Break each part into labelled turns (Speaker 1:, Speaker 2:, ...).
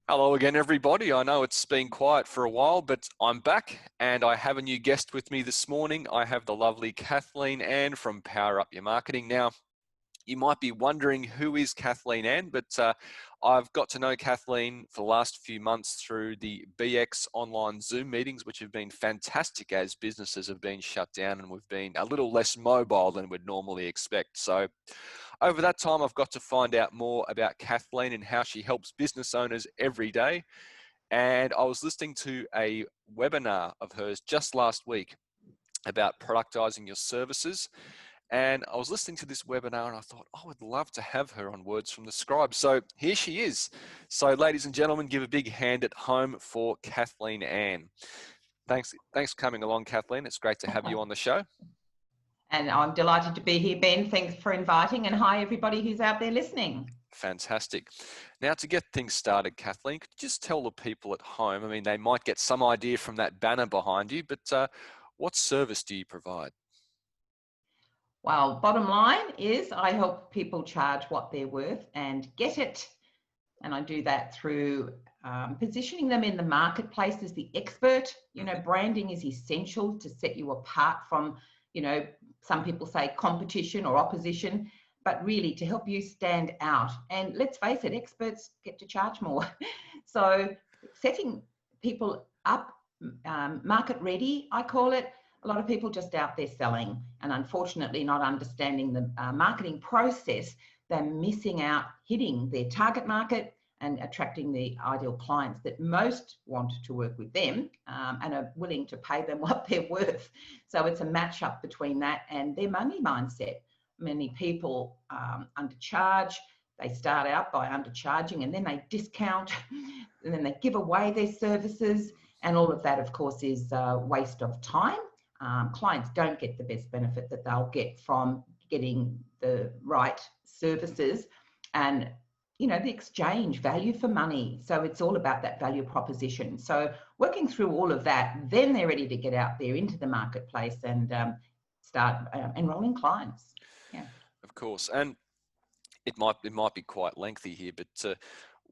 Speaker 1: Hello again, everybody. I know it's been quiet for a while, but I'm back and I have a new guest with me this morning. I have the lovely Kathleen Ann from Power Up Your Marketing. Now, you might be wondering who is Kathleen Ann, but I've got to know Kathleen for the last few months through the BX online Zoom meetings, which have been fantastic as businesses have been shut down and we've been a little less mobile than we'd normally expect. So over that time, I've got to find out more about Kathleen and how she helps business owners every day. And I was listening to a webinar of hers just last week about productizing your services. And I was listening to this webinar and I thought, I would love to have her on Words from the Scribe. So here she is. So ladies and gentlemen, give a big hand at home for Kathleen Ann. Thanks for coming along, Kathleen. It's great to have you on the show.
Speaker 2: And I'm delighted to be here, Ben. Thanks for inviting, and hi everybody who's out there listening.
Speaker 1: Fantastic. Now, to get things started, Kathleen, could you just tell the people at home, I mean, they might get some idea from that banner behind you, but what service do you provide?
Speaker 2: Well, bottom line is I help people charge what they're worth and get it. And I do that through positioning them in the marketplace as the expert. You know, branding is essential to set you apart from, you know, some people say competition or opposition, but really to help you stand out. And let's face it, experts get to charge more. So setting people up, market ready, I call it. A lot of people just out there selling and unfortunately not understanding the marketing process. They're missing out hitting their target market and attracting the ideal clients that most want to work with them and are willing to pay them what they're worth. So it's a match up between that and their money mindset. Many people undercharge. They start out by undercharging and then they discount and then they give away their services. And all of that, of course, is a waste of time. Clients don't get the best benefit that they'll get from getting the right services and, you know, the exchange value for money. So it's all about that value proposition. So working through all of that, then they're ready to get out there into the marketplace and start enrolling clients. Yeah.
Speaker 1: Of course. And it might be quite lengthy here, but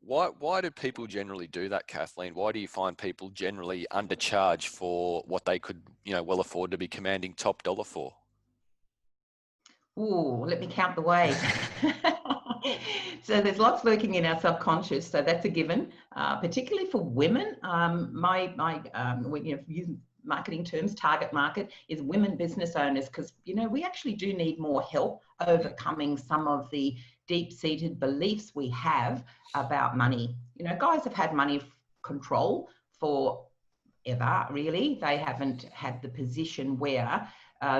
Speaker 1: why do people generally do that, Kathleen? Why do you find people generally undercharge for what they could, you know, well afford to be commanding top dollar for?
Speaker 2: Ooh, let me count the ways. So there's lots lurking in our subconscious, so that's a given, particularly for women. When you use marketing terms, target market is women business owners, because, you know, we actually do need more help overcoming some of the deep-seated beliefs we have about money. You know, guys have had money control forever, really. They haven't had the position where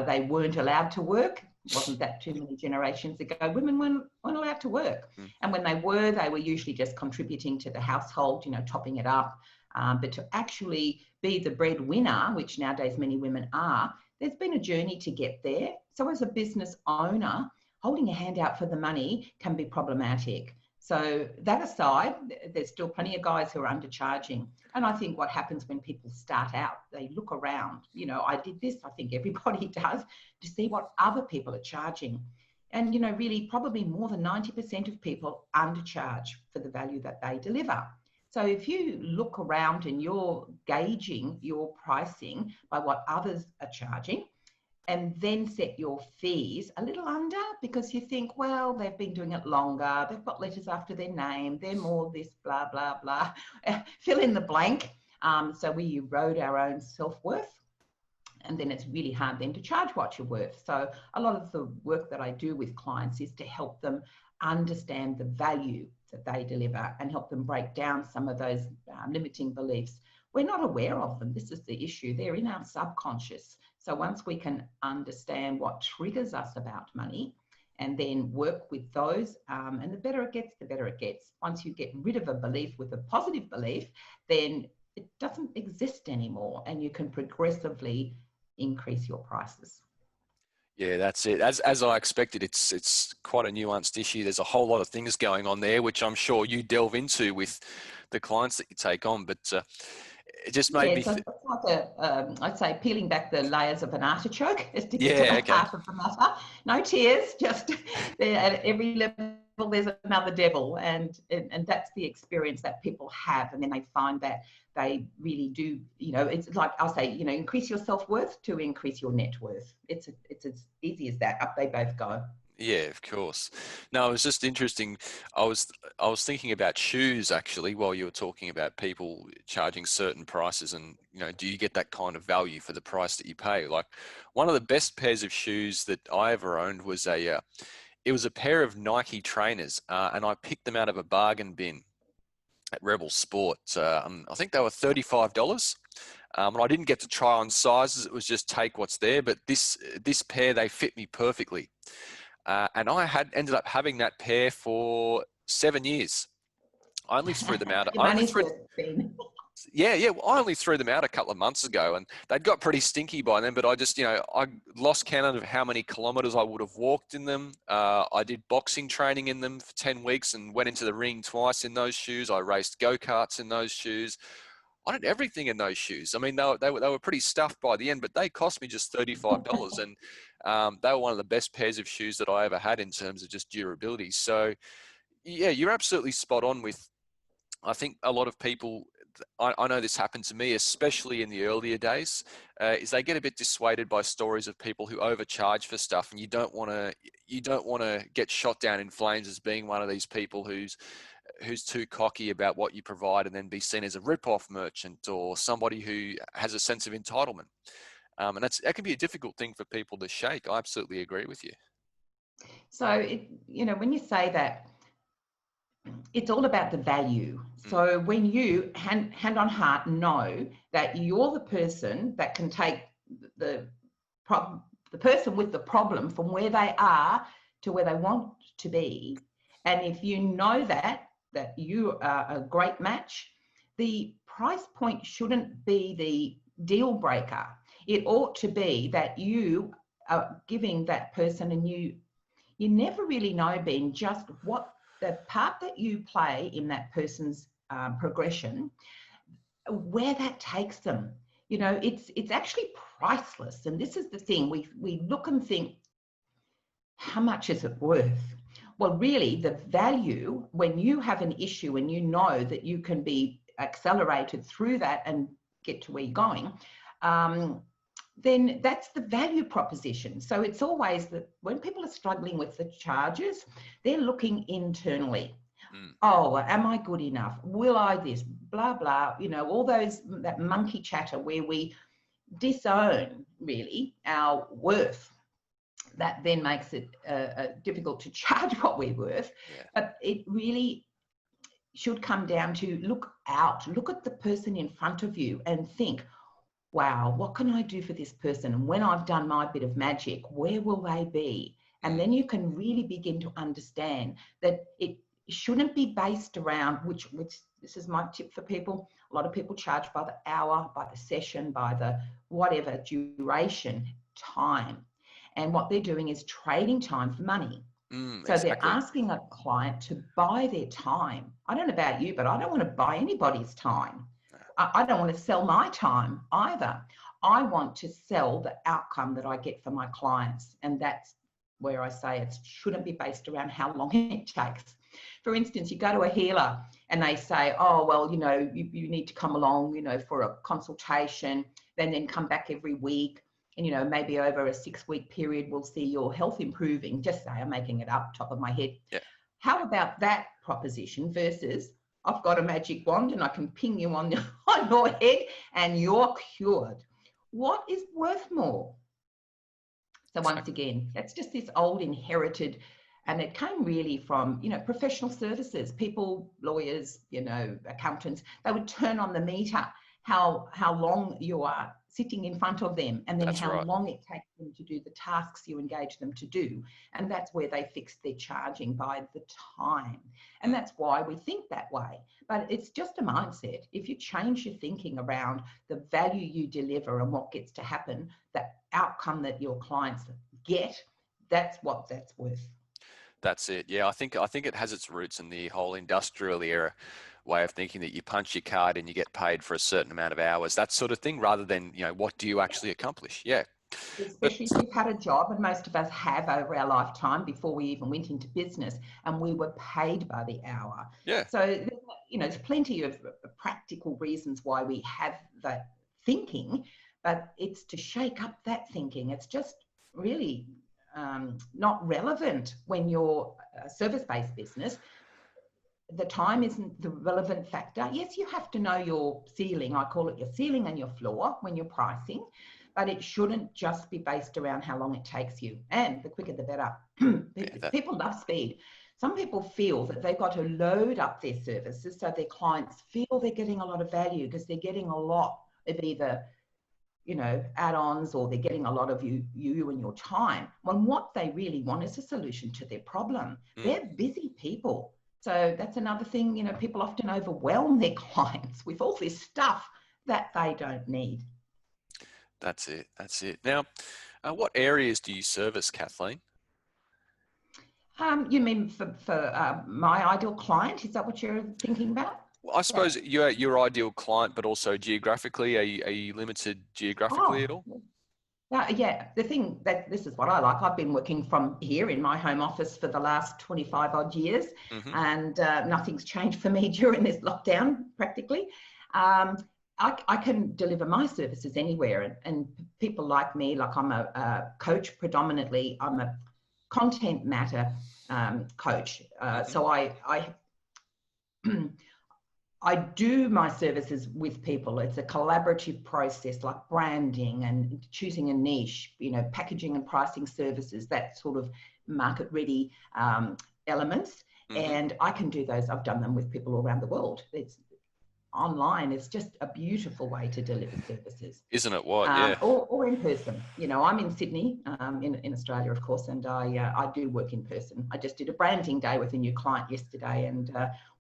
Speaker 2: they weren't allowed to work. Wasn't that too many generations ago? Women weren't allowed to work. And when they were usually just contributing to the household, you know, topping it up. But to actually be the breadwinner, which nowadays many women are, there's been a journey to get there. So as a business owner, holding a hand out for the money can be problematic. So that aside, there's still plenty of guys who are undercharging. And I think what happens when people start out, they look around, you know, I did this, I think everybody does, to see what other people are charging. And, you know, really probably more than 90% of people undercharge for the value that they deliver. So if you look around and you're gauging your pricing by what others are charging, and then set your fees a little under because you think, well, they've been doing it longer, they've got letters after their name, they're more this, blah, blah, blah. Fill in the blank. So we erode our own self-worth, and then it's really hard then to charge what you're worth. So a lot of the work that I do with clients is to help them understand the value that they deliver and help them break down some of those limiting beliefs. We're not aware of them. This is the issue. They're in our subconscious. So once we can understand what triggers us about money and then work with those, and the better it gets, the better it gets. Once you get rid of a belief with a positive belief, then it doesn't exist anymore and you can progressively increase your prices.
Speaker 1: Yeah, that's it. As I expected, it's quite a nuanced issue. There's a whole lot of things going on there, which I'm sure you delve into with the clients that you take on, but it just made me...
Speaker 2: So it's like I'd say peeling back the layers of an artichoke as to get to the heart of the matter. No tears, just at every level there's another devil, and that's the experience that people have, and then they find that they really do, you know, it's like I'll say, you know, increase your self-worth to increase your net worth. It's as easy as that. Up they both go.
Speaker 1: Yeah, of course. No, it was just interesting. I was thinking about shoes actually while you were talking about people charging certain prices, and you know, do you get that kind of value for the price that you pay? Like one of the best pairs of shoes that I ever owned was it was a pair of Nike trainers, and I picked them out of a bargain bin at Rebel Sport. I think they were $35. And I didn't get to try on sizes. It was just take what's there. But this pair, they fit me perfectly. And I ended up having that pair for 7 years. I only threw them out.
Speaker 2: Your money's worth, Ben.
Speaker 1: Yeah. Well, I only threw them out a couple of months ago, and they'd got pretty stinky by then. But I just, you know, I lost count of how many kilometers I would have walked in them. I did boxing training in them for 10 weeks and went into the ring twice in those shoes. I raced go-karts in those shoes. I did everything in those shoes. I mean, they were pretty stuffed by the end, but they cost me just $35, and they were one of the best pairs of shoes that I ever had in terms of just durability. So, yeah, you're absolutely spot on with. I think a lot of people. I know this happened to me, especially in the earlier days, is they get a bit dissuaded by stories of people who overcharge for stuff, and you don't want to get shot down in flames as being one of these people who's too cocky about what you provide and then be seen as a rip-off merchant or somebody who has a sense of entitlement. And that can be a difficult thing for people to shake. I absolutely agree with you.
Speaker 2: So, you know, when you say that, it's all about the value. So when you hand on heart know that you're the person that can take the person with the problem from where they are to where they want to be, and if you know that you are a great match, the price point shouldn't be the deal breaker. It ought to be that you are giving that person, and you never really know, Ben, just what the part that you play in that person's progression, where that takes them. You know, it's actually priceless. And this is the thing, we look and think, how much is it worth? Well, really, the value, when you have an issue and you know that you can be accelerated through that and get to where you're going, then that's the value proposition. So it's always that when people are struggling with the charges, they're looking internally. Oh, am I good enough? Will I this? Blah, blah, you know, all that monkey chatter where we disown really our worth. That then makes it difficult to charge what we're worth. Yeah. But it really should come down to look at the person in front of you and think, wow, what can I do for this person? And when I've done my bit of magic, where will they be? And then you can really begin to understand that it shouldn't be based around, which this is my tip for people. A lot of people charge by the hour, by the session, by the whatever duration, time. And what they're doing is trading time for money. So exactly. They're asking a client to buy their time. I don't know about you, but I don't want to buy anybody's time. I don't want to sell my time either. I want to sell the outcome that I get for my clients. And that's where I say it shouldn't be based around how long it takes. For instance, you go to a healer and they say, oh, well, you know, you need to come along, you know, for a consultation, then come back every week. And, you know, maybe over a 6-week period, we'll see your health improving. Just say, I'm making it up top of my head. Yeah. How about that proposition versus I've got a magic wand and I can ping you on your head and you're cured? What is worth more? So once again, that's just this old inherited, and it came really from, you know, professional services, people, lawyers, you know, accountants. They would turn on the meter how long you are sitting in front of them, and then that's how long it takes them to do the tasks you engage them to do. And that's where they fixed their charging by the time. And that's why we think that way. But it's just a mindset. If you change your thinking around the value you deliver and what gets to happen, that outcome that your clients get, that's what that's worth.
Speaker 1: That's it. Yeah, I think it has its roots in the whole industrial era way of thinking, that you punch your card and you get paid for a certain amount of hours, that sort of thing, rather than, you know, what do you actually accomplish? Yeah, But
Speaker 2: Especially if you've had a job, and most of us have over our lifetime before we even went into business, and we were paid by the hour.
Speaker 1: yeah,
Speaker 2: So, there's plenty of practical reasons why we have that thinking, but it's to shake up that thinking. It's just really not relevant when you're a service-based business. The time isn't the relevant factor. Yes, you have to know your ceiling. I call it your ceiling and your floor when you're pricing, but it shouldn't just be based around how long it takes you. And the quicker, the better. People love speed. Some people feel that they've got to load up their services so their clients feel they're getting a lot of value because they're getting a lot of either add-ons, or they're getting a lot of you and your time, when what they really want is a solution to their problem. They're busy people. So that's another thing, people often overwhelm their clients with all this stuff that they don't need.
Speaker 1: that's it. That's it. Now, what areas do you service, Kathleen?
Speaker 2: You mean for my ideal client? Is that what you're thinking about?
Speaker 1: Well, I suppose your ideal client, but also geographically. Are you limited geographically at all?
Speaker 2: Yeah, the thing that this is what I like. I've been working from here in my home office for the last 25 odd years, and nothing's changed for me during this lockdown practically. I can deliver my services anywhere, and people like me, like I'm a coach predominantly. I'm a content matter coach. So I do my services with people. It's a collaborative process, like branding and choosing a niche, packaging and pricing services, that sort of market ready elements. And I can do those. I've done them with people all around the world. It's online. It's just a beautiful way to deliver services.
Speaker 1: Isn't it what? Yeah.
Speaker 2: Or in person. I'm in Sydney, in Australia, of course, and I do work in person. I just did a branding day with a new client yesterday, and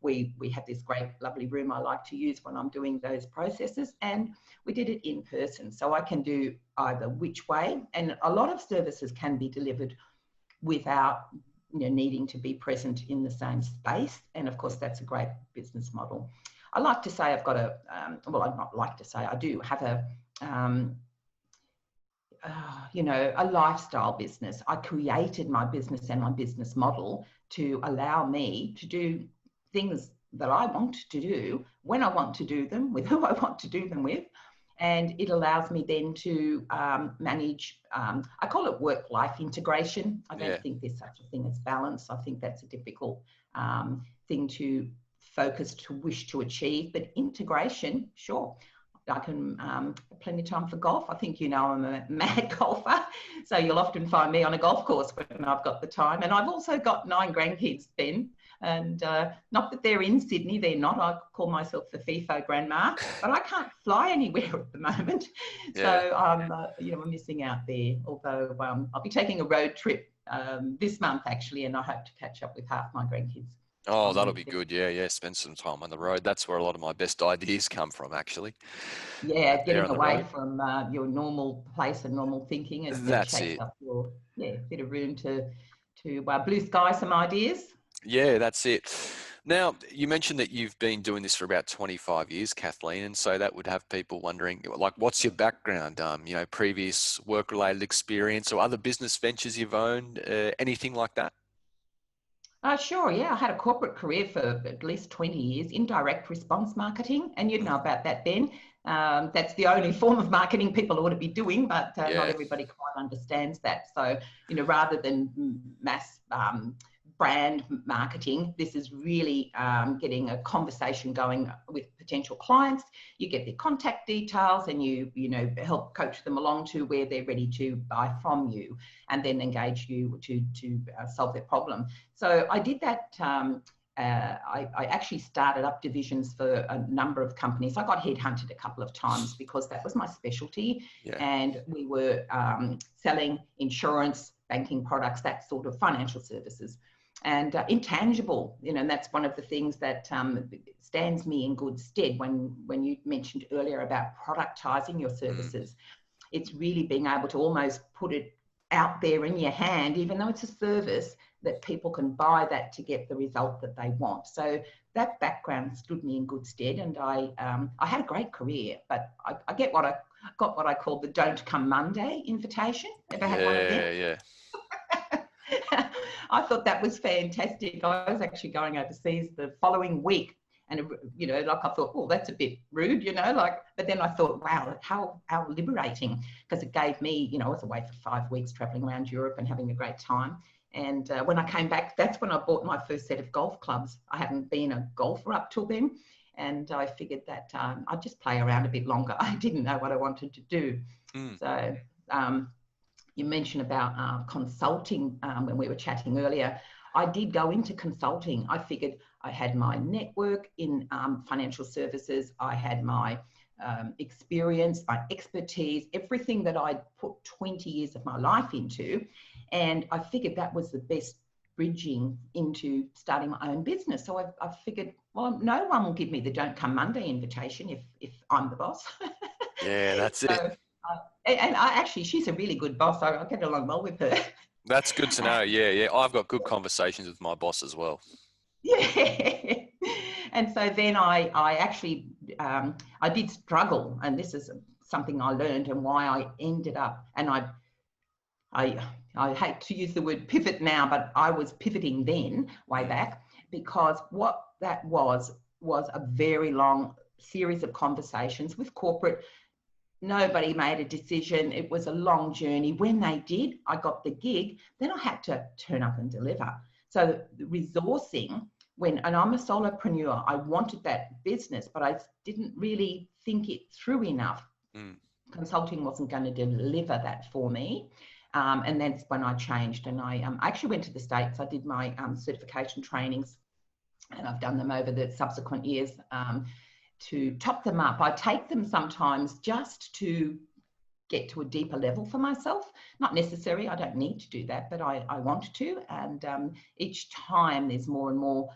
Speaker 2: we had this great, lovely room I like to use when I'm doing those processes, and we did it in person. So I can do either which way, and a lot of services can be delivered without needing to be present in the same space. And of course, that's a great business model. I like to say I've got I do have a lifestyle business. I created my business and my business model to allow me to do things that I want to do, when I want to do them, with who I want to do them with. And it allows me then to manage, I call it work-life integration. I don't think there's such a thing as balance. I think that's a difficult thing to focus to wish to achieve, but integration, sure. I can have plenty of time for golf. I think I'm a mad golfer, so you'll often find me on a golf course when I've got the time. And I've also got 9 grandkids, Ben, and not that they're in Sydney, they're not. I call myself the FIFO grandma, but I can't fly anywhere at the moment. So I'm missing out there, although I'll be taking a road trip this month actually, and I hope to catch up with half my grandkids.
Speaker 1: Oh, that'll be good. Yeah. Spend some time on the road. That's where a lot of my best ideas come from, actually.
Speaker 2: Yeah, getting away from your normal place and normal thinking, and
Speaker 1: That's
Speaker 2: shakes
Speaker 1: it.
Speaker 2: up your bit of room to blue sky some ideas.
Speaker 1: Yeah, that's it. Now, you mentioned that you've been doing this for about 25 years, Kathleen, and so that would have people wondering, like, what's your background? Previous work-related experience or other business ventures you've owned, anything like that?
Speaker 2: Sure, yeah. I had a corporate career for at least 20 years in direct response marketing, and you'd know about that, Ben. That's the only form of marketing people ought to be doing, but not everybody quite understands that. So, rather than mass brand marketing, this is really getting a conversation going with potential clients. You get their contact details, and you help coach them along to where they're ready to buy from you, and then engage you to solve their problem. So I did that. I actually started up divisions for a number of companies. I got headhunted a couple of times because that was my specialty, and we were selling insurance, banking products, that sort of financial services. And intangible, and that's one of the things that stands me in good stead when you mentioned earlier about productizing your services. It's really being able to almost put it out there in your hand, even though it's a service, that people can buy that to get the result that they want. So that background stood me in good stead, and I had a great career, but I get what got what I call the Don't Come Monday invitation. Ever had one of them?
Speaker 1: Yeah.
Speaker 2: I thought that was fantastic. I was actually going overseas the following week, and you know, like I thought, oh, that's a bit rude, you know, like. But then I thought, wow, how liberating, because it gave me, you know, I was away for 5 weeks traveling around Europe and having a great time. And when I came back, that's when I bought my first set of golf clubs. I hadn't been a golfer up till then, and I figured that I'd just play around a bit longer. I didn't know what I wanted to do. So you mentioned about consulting when we were chatting earlier. I did go into consulting. I figured I had my network in financial services. I had my experience, my expertise, everything that I'd put 20 years of my life into. And I figured that was the best bridging into starting my own business. So I figured, well, no one will give me the Don't Come Monday invitation if I'm the boss.
Speaker 1: Yeah, that's it.
Speaker 2: And she's a really good boss. I get along well with her.
Speaker 1: That's good to know. Yeah. I've got good conversations with my boss as well.
Speaker 2: Yeah. And so then I actually, I did struggle, and this is something I learned and why I ended up, and I hate to use the word pivot now, but I was pivoting then, way back, because what that was a very long series of conversations with corporate. Nobody made a decision. It was a long journey. When they did, I got the gig, then I had to turn up and deliver. So the resourcing, and I'm a solopreneur, I wanted that business, but I didn't really think it through enough. Consulting wasn't going to deliver that for me. And that's when I changed, and I actually went to the States. I did my certification trainings, and I've done them over the subsequent years to top them up. I take them sometimes just to get to a deeper level for myself. Not necessary, I don't need to do that, but I want to. And each time there's more and more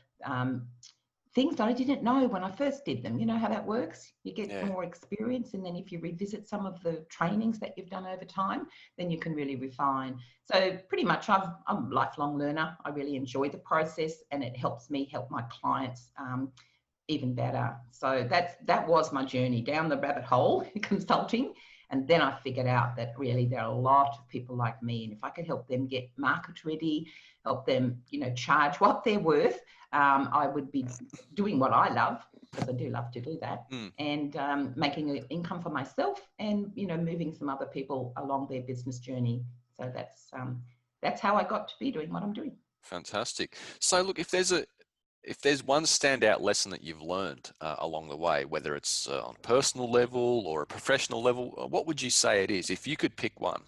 Speaker 2: things that I didn't know when I first did them. You know how that works? You get more experience, and then if you revisit some of the trainings that you've done over time, then you can really refine. So pretty much I'm a lifelong learner. I really enjoy the process, and it helps me help my clients even better. So that was my journey down the rabbit hole in consulting. And then I figured out that really there are a lot of people like me, and if I could help them get market ready, help them, you know, charge what they're worth, I would be doing what I love, because I do love to do that, and making an income for myself, and, you know, moving some other people along their business journey. So that's how I got to be doing what I'm doing.
Speaker 1: Fantastic. So look, if there's one standout lesson that you've learned along the way, whether it's on a personal level or a professional level, what would you say it is, if you could pick one?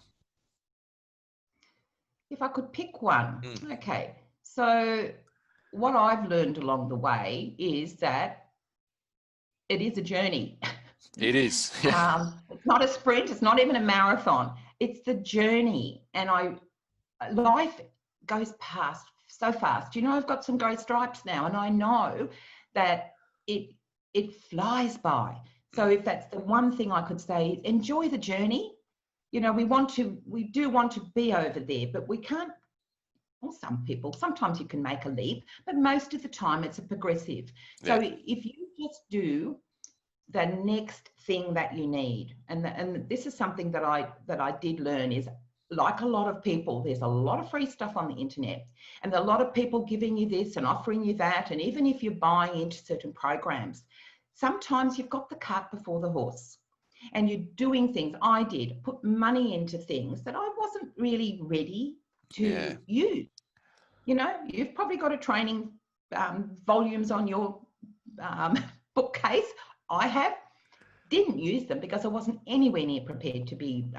Speaker 2: If I could pick one, okay. So what I've learned along the way is that it is a journey.
Speaker 1: It is.
Speaker 2: It's not a sprint. It's not even a marathon. It's the journey. And life goes past so fast. You know, I've got some grey stripes now, and I know that it flies by. So if that's the one thing I could say, enjoy the journey. You know, we do want to be over there, but we can't. Well, some people, sometimes you can make a leap, but most of the time it's a progressive. So if you just do the next thing that you need, and this is something that I did learn, is, like a lot of people, there's a lot of free stuff on the internet, and a lot of people giving you this and offering you that. And even if you're buying into certain programs, sometimes you've got the cart before the horse, and you're doing things. I did put money into things that I wasn't really ready to use. You know, you've probably got a training volumes on your bookcase. I didn't use them because I wasn't anywhere near prepared to be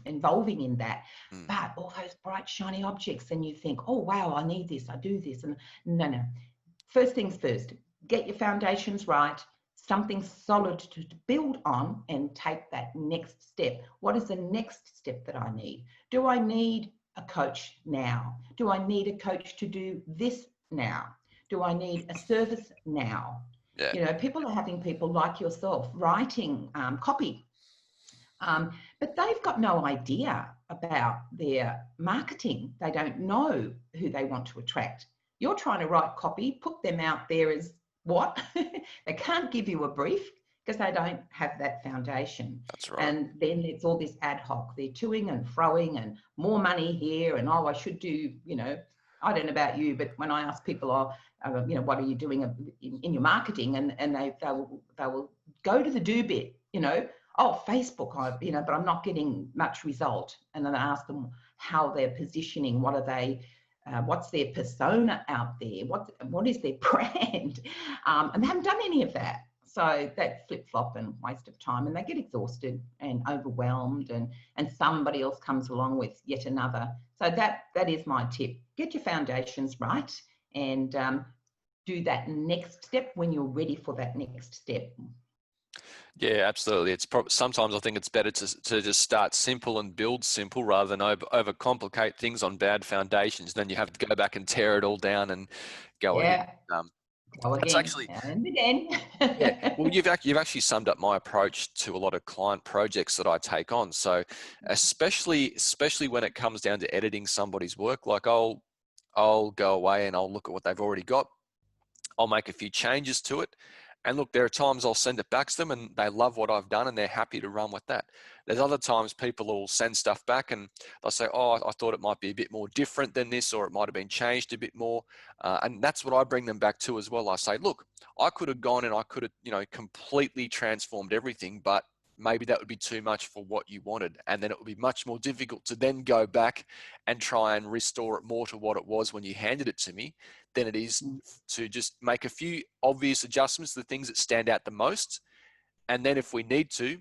Speaker 2: involving in that. But all those bright, shiny objects, and you think, oh, wow, I need this, I do this. And no. First things first, get your foundations right, something solid to build on, and take that next step. What is the next step that I need? Do I need a coach now? Do I need a coach to do this now? Do I need a service now?
Speaker 1: Yeah.
Speaker 2: You know, people are having people like yourself writing copy, but they've got no idea about their marketing. They don't know who they want to attract. You're trying to write copy, put them out there as what? They can't give you a brief. because they don't have that foundation.
Speaker 1: That's right.
Speaker 2: And then it's all this ad hoc. They're toing and froing and more money here. And, oh, I should do, I don't know about you, but when I ask people, what are you doing in your marketing? And they will go to the do bit, oh, Facebook, but I'm not getting much result. And then I ask them how they're positioning, what are they, what's their persona out there? What is their brand? And they haven't done any of that. So that flip-flop and waste of time, and they get exhausted and overwhelmed, and somebody else comes along with yet another. So that is my tip. Get your foundations right, and do that next step when you're ready for that next step.
Speaker 1: Yeah, absolutely. It's sometimes I think it's better to just start simple and build simple rather than overcomplicate things on bad foundations. Then you have to go back and tear it all down and go again.
Speaker 2: Go again,
Speaker 1: actually,
Speaker 2: and again.
Speaker 1: Yeah, well, you've actually summed up my approach to a lot of client projects that I take on. So, especially when it comes down to editing somebody's work, like I'll go away and I'll look at what they've already got. I'll make a few changes to it. And look, there are times I'll send it back to them and they love what I've done and they're happy to run with that. There's other times people will send stuff back and they'll say, oh, I thought it might be a bit more different than this, or it might have been changed a bit more. And that's what I bring them back to as well. I say, look, I could have gone and I could have, completely transformed everything, but maybe that would be too much for what you wanted. And then it would be much more difficult to then go back and try and restore it more to what it was when you handed it to me than it is to just make a few obvious adjustments, the things that stand out the most. And then if we need to,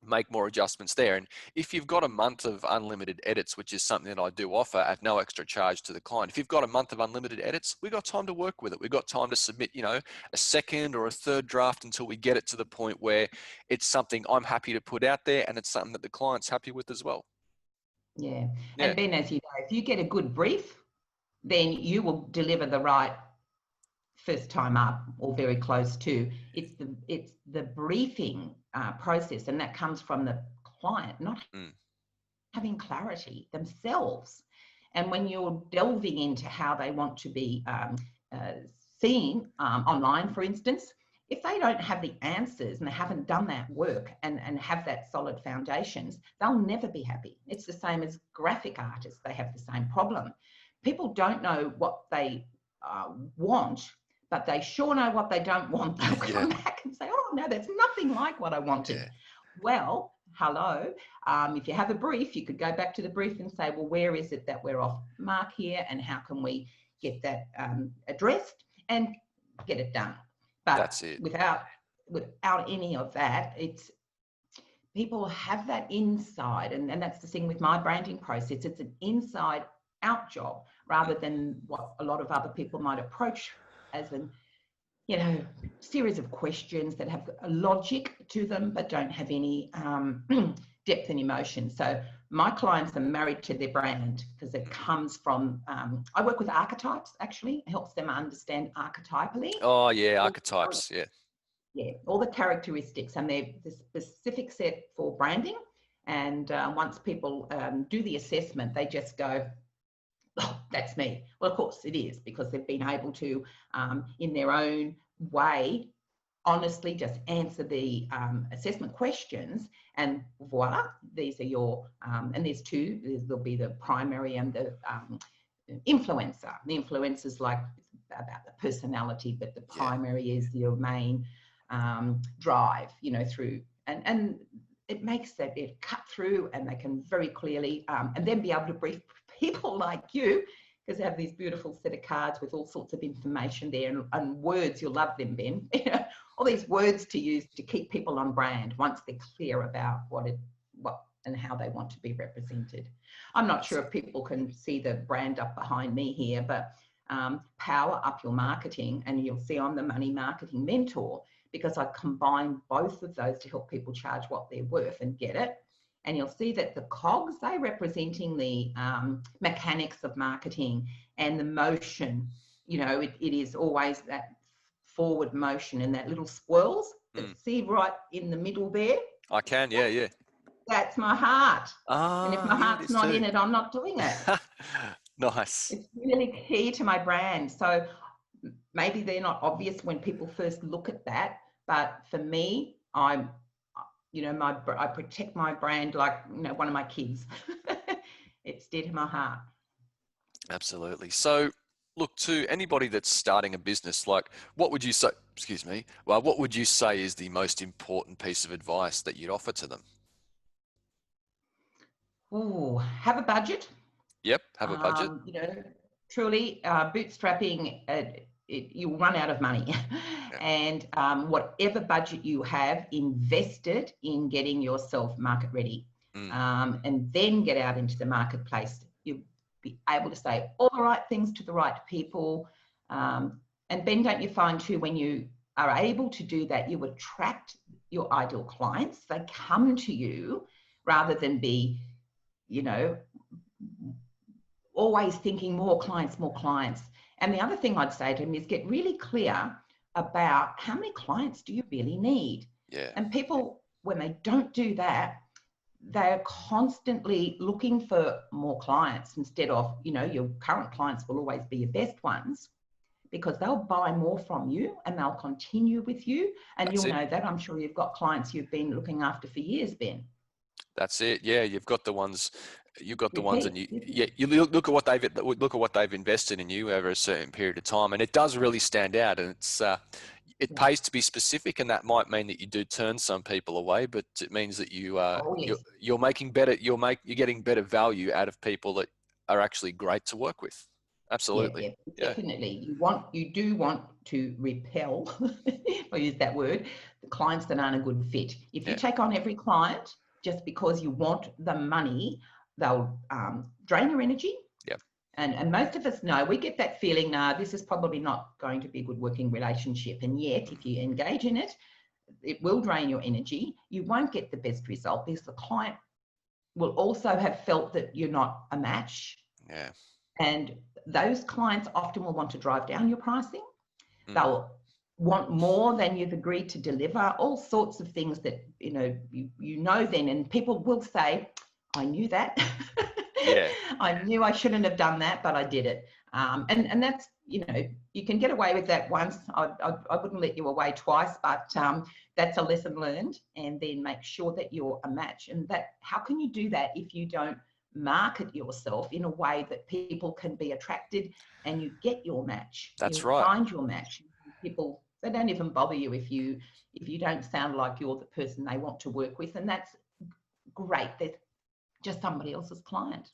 Speaker 1: make more adjustments there. And if you've got a month of unlimited edits, which is something that I do offer at no extra charge to the client, if you've got a month of unlimited edits, we've got time to work with it. We've got time to submit, a second or a third draft until we get it to the point where it's something I'm happy to put out there and it's something that the client's happy with as well.
Speaker 2: Yeah. And Ben, as you know, if you get a good brief, then you will deliver the right first time up or very close to. It's the briefing process, and that comes from the client not having clarity themselves. And when you're delving into how they want to be seen online, for instance, if they don't have the answers and they haven't done that work and have that solid foundations, they'll never be happy. It's the same as graphic artists. They have the same problem. People don't know what they want, but they sure know what they don't want. They'll come back and say, oh, no, that's nothing like what I wanted. Yeah. Well, hello. If you have a brief, you could go back to the brief and say, well, where is it that we're off mark here, and how can we get that addressed and get it done? But
Speaker 1: that's it.
Speaker 2: Without any of that, it's people have that inside, and that's the thing with my branding process. It's an inside out job rather than what a lot of other people might approach as an series of questions that have a logic to them but don't have any depth and emotion. So my clients are married to their brand because it comes from I work with archetypes. Actually, it helps them understand archetypally.
Speaker 1: Oh yeah, archetypes.
Speaker 2: All the characteristics, and they're the specific set for branding. And once people do the assessment, they just go, oh, that's me. Well, of course it is, because they've been able to, in their own way, honestly just answer the assessment questions, and voila, these are your, and there's two, there'll be the primary and the influencer. The influencer's like about the personality, but the primary is your main drive, through, and it makes that it cut through, and they can very clearly, and then be able to brief people like you, because they have these beautiful set of cards with all sorts of information there, and words. You'll love them, Ben. All these words to use to keep people on brand once they're clear about what and how they want to be represented. I'm not sure if people can see the brand up behind me here, but power up your marketing, and you'll see I'm the money marketing mentor, because I combine both of those to help people charge what they're worth and get it. And you'll see that the cogs, they're representing the mechanics of marketing and the motion. It is always that forward motion and that little swirls. See right in the middle there?
Speaker 1: I can, yeah.
Speaker 2: That's my heart. And if my heart's not in it, I'm not doing it.
Speaker 1: Nice.
Speaker 2: It's really key to my brand. So maybe they're not obvious when people first look at that, but for me, I'm, I protect my brand like, one of my kids. It's dear to my heart.
Speaker 1: Absolutely. So look, to anybody that's starting a business, like what would you say, what would you say is the most important piece of advice that you'd offer to them?
Speaker 2: Oh, have a budget.
Speaker 1: Yep. Have a budget.
Speaker 2: Truly, bootstrapping, you'll run out of money.
Speaker 1: Yeah.
Speaker 2: And whatever budget you have, invest it in getting yourself market ready. And then get out into the marketplace. You'll be able to say all the right things to the right people. And Ben, don't you find too, when you are able to do that, you attract your ideal clients. They come to you rather than be, always thinking more clients, more clients. And the other thing I'd say to him is get really clear about how many clients do you really need?
Speaker 1: Yeah.
Speaker 2: And people, when they don't do that, they're constantly looking for more clients instead of, your current clients will always be your best ones because they'll buy more from you and they'll continue with you. And you'll know that. I'm sure you've got clients you've been looking after for years, Ben.
Speaker 1: That's it. Yeah, you've got the ones, and you look at what they've invested in you over a certain period of time, and it does really stand out. And it pays to be specific, and that might mean that you do turn some people away, but it means that you're making better. You're getting better value out of people that are actually great to work with. Absolutely.
Speaker 2: Yeah, definitely. You do want to repel, if I use that word, the clients that aren't a good fit. If you take on every client just because you want the money, they'll drain your energy.
Speaker 1: Yep.
Speaker 2: And most of us know, we get that feeling, this is probably not going to be a good working relationship. And yet, if you engage in it, it will drain your energy. You won't get the best result because the client will also have felt that you're not a match.
Speaker 1: Yeah.
Speaker 2: And those clients often will want to drive down your pricing. They'll want more than you've agreed to deliver, all sorts of things that, then, and people will say, I knew that.
Speaker 1: Yeah.
Speaker 2: I knew I shouldn't have done that, but I did it. And that's, you can get away with that once. I wouldn't let you away twice, but that's a lesson learned. And then make sure that you're a match. And how can you do that if you don't market yourself in a way that people can be attracted and you get your match?
Speaker 1: That's right.
Speaker 2: Find your match. People, they don't even bother you if you don't sound like you're the person they want to work with, and that's great. They're just somebody else's client.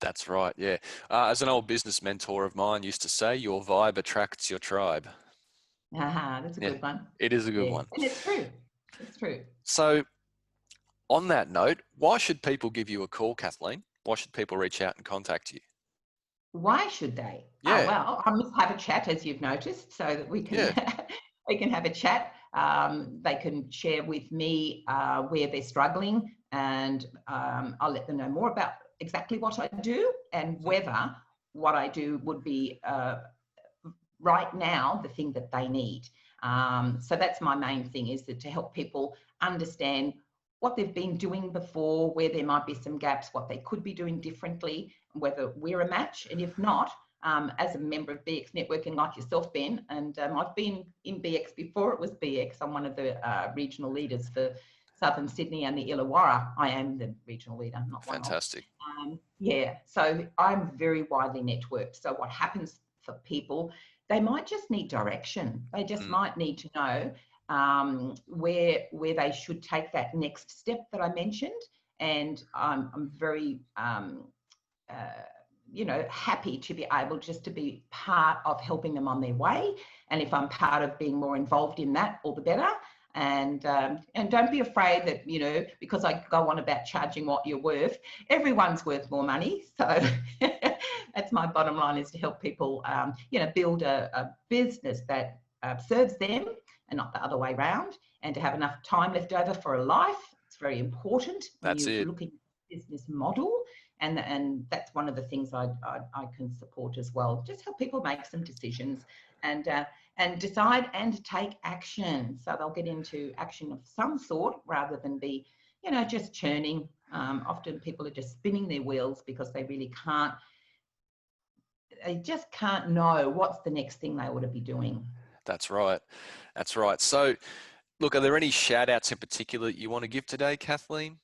Speaker 1: That's right. Yeah. As an old business mentor of mine used to say, your vibe attracts your tribe.
Speaker 2: That's a good one.
Speaker 1: It is a good one.
Speaker 2: And it's true. It's true.
Speaker 1: So on that note, why should people give you a call, Kathleen? Why should people reach out and contact you?
Speaker 2: Why should they?
Speaker 1: Yeah.
Speaker 2: Oh, well, I must have a chat, as you've noticed, so that we can we can have a chat. They can share with me where they're struggling, and I'll let them know more about exactly what I do and whether what I do would be right now the thing that they need. So that's my main thing, is to help people understand what they've been doing before, where there might be some gaps, what they could be doing differently, whether we're a match. And if not, as a member of BX Networking like yourself, Ben, and I've been in BX before it was BX. I'm one of the regional leaders for Southern Sydney and the Illawarra. I am the regional leader, not one.
Speaker 1: Fantastic.
Speaker 2: So I'm very widely networked. So what happens for people, they might just need direction. They just might need to know where they should take that next step that I mentioned. And I'm very, happy to be able just to be part of helping them on their way. And if I'm part of being more involved in that, all the better. And don't be afraid that, because I go on about charging what you're worth, everyone's worth more money. So that's my bottom line, is to help people, build a business that serves them and not the other way around, and to have enough time left over for a life. It's very important when you're looking at business model. And that's one of the things I can support as well. Just help people make some decisions and decide and take action. So they'll get into action of some sort rather than be, just churning. Often people are just spinning their wheels because they really just can't know what's the next thing they ought to be doing.
Speaker 1: That's right. That's right. So Look, are there any shout outs in particular that you want to give today, Kathleen?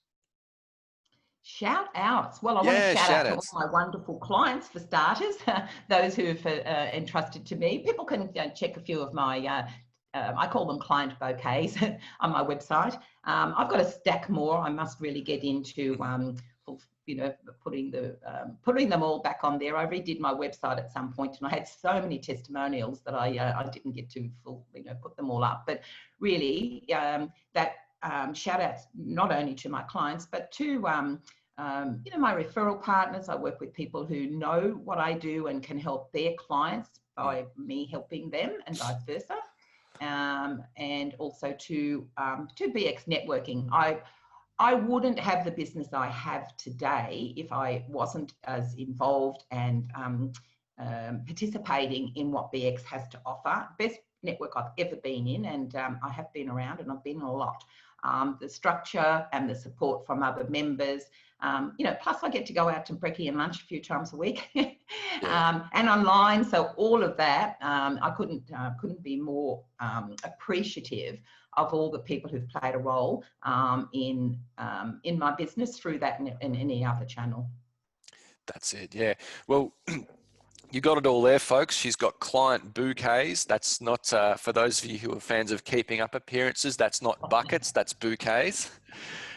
Speaker 2: Shout outs. Well, I want to
Speaker 1: Yeah,
Speaker 2: shout
Speaker 1: shout
Speaker 2: out to all
Speaker 1: outs.
Speaker 2: my wonderful clients for starters, those who've entrusted to me. People can check a few of my, I call them client bouquets on my website. I've got a stack more. I must really get into, putting them all back on there. I redid my website at some point, and I had so many testimonials that I didn't get to put them all up. But really, that shout outs not only to my clients, but to my referral partners. I work with people who know what I do and can help their clients by me helping them, and vice versa. And also to BX networking. I wouldn't have the business I have today if I wasn't as involved and participating in what BX has to offer. Best network I've ever been in, and I have been around, and I've been in a lot. The structure and the support from other members, plus I get to go out to brekkie and lunch a few times a week, and online. So all of that, I couldn't be more appreciative of all the people who've played a role in my business through that and any other channel.
Speaker 1: That's it. Yeah. Well, you got it all there, folks. She's got client bouquets. That's not, for those of you who are fans of keeping up appearances, that's not buckets, that's bouquets.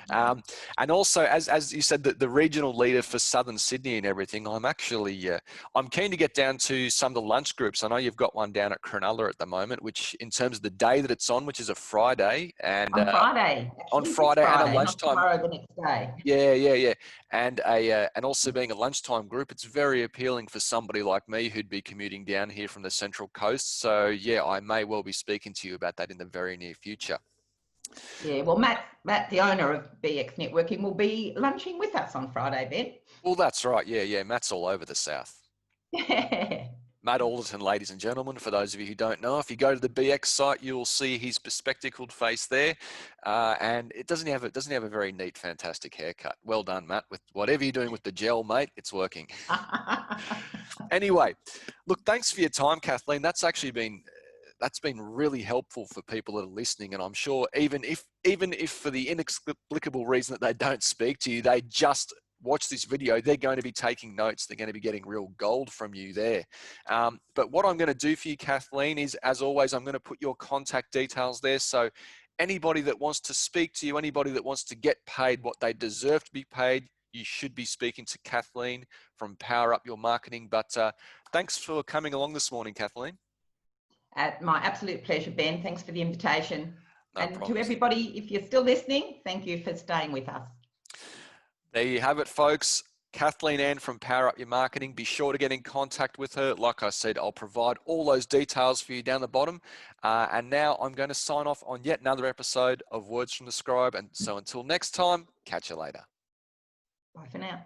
Speaker 1: And also, as you said, the regional leader for Southern Sydney and everything, I'm actually, I'm keen to get down to some of the lunch groups. I know you've got one down at Cronulla at the moment, which in terms of the day that it's on, which is a Friday. And
Speaker 2: on Friday,
Speaker 1: on
Speaker 2: actually this
Speaker 1: Friday and a
Speaker 2: Friday, not
Speaker 1: lunchtime.
Speaker 2: tomorrow, the next day.
Speaker 1: Yeah. And and also being a lunchtime group, it's very appealing for somebody like me who'd be commuting down here from the Central Coast. So yeah, I may well be speaking to you about that in the very near future.
Speaker 2: Yeah, well, Matt, the owner of BX Networking, will be lunching with us on Friday, Ben.
Speaker 1: Well, that's right. Yeah. Matt's all over the South.
Speaker 2: Yeah.
Speaker 1: Matt Alderton, ladies and gentlemen, for those of you who don't know, if you go to the BX site, you'll see his bespectacled face there. And it doesn't have a very neat, fantastic haircut. Well done, Matt. With whatever you're doing with the gel, mate, it's working. Anyway, look, thanks for your time, Kathleen. That's been really helpful for people that are listening. And I'm sure even if for the inexplicable reason that they don't speak to you, they just watch this video, they're going to be taking notes. They're going to be getting real gold from you there. But what I'm going to do for you, Kathleen, is, as always, I'm going to put your contact details there. So anybody that wants to speak to you, anybody that wants to get paid what they deserve to be paid, you should be speaking to Kathleen from Power Up Your Marketing. But thanks for coming along this morning, Kathleen.
Speaker 2: My absolute pleasure, Ben. Thanks for the invitation.
Speaker 1: No
Speaker 2: and
Speaker 1: problems.
Speaker 2: To everybody, if you're still listening, thank you for staying with us.
Speaker 1: There you have it, folks. Kathleen Ann from Power Up Your Marketing. Be sure to get in contact with her. Like I said, I'll provide all those details for you down the bottom. And now I'm going to sign off on yet another episode of Words from the Scribe. And so until next time, catch you later.
Speaker 2: Bye for now.